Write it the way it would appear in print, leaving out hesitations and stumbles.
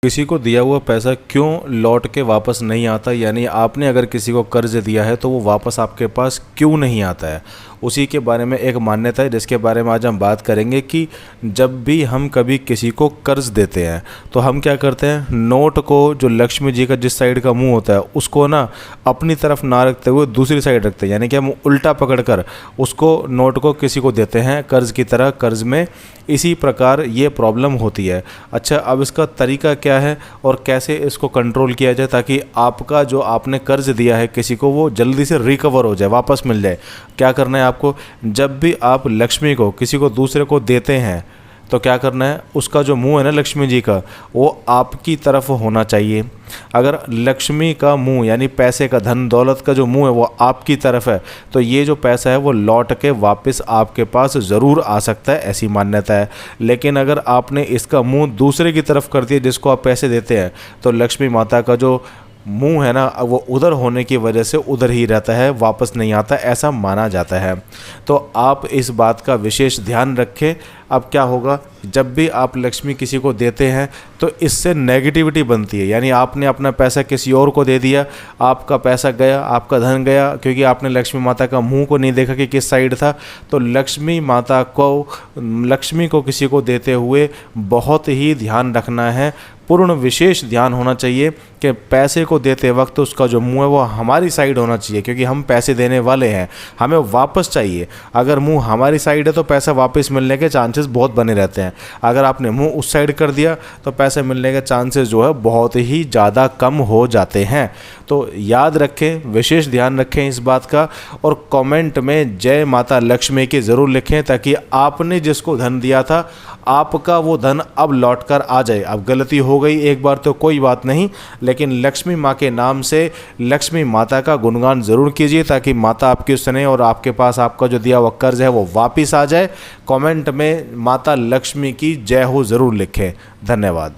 किसी को दिया हुआ पैसा क्यों लौट के वापस नहीं आता, यानी आपने अगर किसी को कर्ज दिया है तो वो वापस आपके पास क्यों नहीं आता है, उसी के बारे में एक मान्यता है जिसके बारे में आज हम बात करेंगे कि जब भी हम कभी किसी को कर्ज देते हैं तो हम क्या करते हैं, नोट को जो लक्ष्मी जी का जिस साइड का मुंह होता है उसको ना अपनी तरफ ना रखते हुए दूसरी साइड रखते हैं, यानी कि हम उल्टा पकड़कर उसको नोट को किसी को देते हैं कर्ज की तरह, कर्ज में। इसी प्रकार ये प्रॉब्लम होती है। अच्छा, अब इसका तरीका क्या है और कैसे इसको कंट्रोल किया जाए ताकि आपका जो आपने कर्ज दिया है किसी को वो जल्दी से रिकवर हो जाए, वापस मिल जाए। क्या करना है आपको, जब भी आप लक्ष्मी को किसी को दूसरे को देते हैं तो क्या करना है, उसका जो मुंह है ना लक्ष्मी जी का, वो आपकी तरफ होना चाहिए। अगर लक्ष्मी का मुंह यानी पैसे का, धन दौलत का जो मुंह है वो आपकी तरफ है तो ये जो पैसा है वो लौट के वापस आपके पास ज़रूर आ सकता है, ऐसी मान्यता है। लेकिन अगर आपने इसका मुंह दूसरे की तरफ कर दिया जिसको आप पैसे देते हैं तो लक्ष्मी माता का जो मुंह है ना वो उधर होने की वजह से उधर ही रहता है, वापस नहीं आता, ऐसा माना जाता है। तो आप इस बात का विशेष ध्यान रखें। अब क्या होगा, जब भी आप लक्ष्मी किसी को देते हैं तो इससे नेगेटिविटी बनती है, यानी आपने अपना पैसा किसी और को दे दिया, आपका पैसा गया, आपका धन गया, क्योंकि आपने लक्ष्मी माता का मुंह को नहीं देखा कि किस साइड था। तो लक्ष्मी माता को, लक्ष्मी को किसी को देते हुए बहुत ही ध्यान रखना है, पूर्ण विशेष ध्यान होना चाहिए कि पैसे को देते वक्त उसका जो मुंह है वो हमारी साइड होना चाहिए, क्योंकि हम पैसे देने वाले हैं, हमें वापस चाहिए। अगर मुंह हमारी साइड है तो पैसा वापस मिलने के चांसेस बहुत बने रहते हैं। अगर आपने मुंह उस साइड कर दिया तो पैसे मिलने के चांसेस जो है बहुत ही ज़्यादा कम हो जाते हैं। तो याद रखें, विशेष ध्यान रखें इस बात का, और कमेंट में जय माता लक्ष्मी की ज़रूर लिखें ताकि आपने जिसको धन दिया था आपका वो धन अब लौट कर आ जाए। अब गलती हो गई एक बार तो कोई बात नहीं, लेकिन लक्ष्मी माँ के नाम से लक्ष्मी माता का गुणगान ज़रूर कीजिए ताकि माता आपकी सुने और आपके पास आपका जो दिया हुआ कर्ज है वो वापस आ जाए। कमेंट में माता लक्ष्मी की जय हो ज़रूर लिखें। धन्यवाद।